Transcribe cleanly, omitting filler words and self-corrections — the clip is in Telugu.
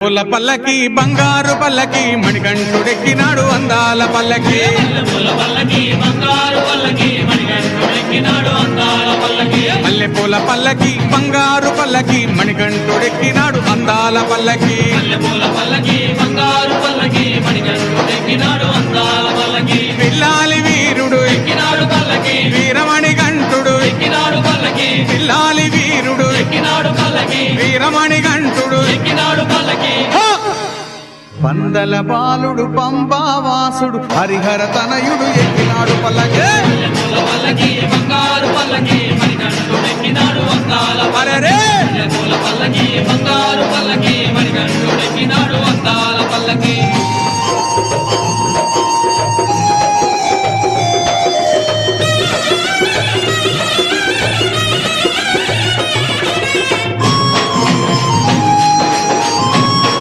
పూల పల్లకి బంగారు పల్లకి మణికంఠుడెక్కినాడు అందాల పల్లకి మల్లె పూల పల్లకి బంగారు పల్లకి మణికంఠుడెక్కినాడు అందాల పల్లకి పిల్లాలి వీరుడు ఎక్కినాడు పల్లకి వీరమణికంఠుడు ఎక్కినాడు పల్లకి పిల్లాలి వీరుడు ఎక్కినాడు పల్లకి వీరమణికంఠుడు ఎక్కినాడు పల్లకి పందల బాలుడు పంబావాసుడు హరిహర తనయుడు ఎక్కినాడు పల్లకి బంగారు పల్లకి మణికంఠుడెక్కినాడు అందాల పల్లకి బంగారు పల్లకి మణికంఠుడు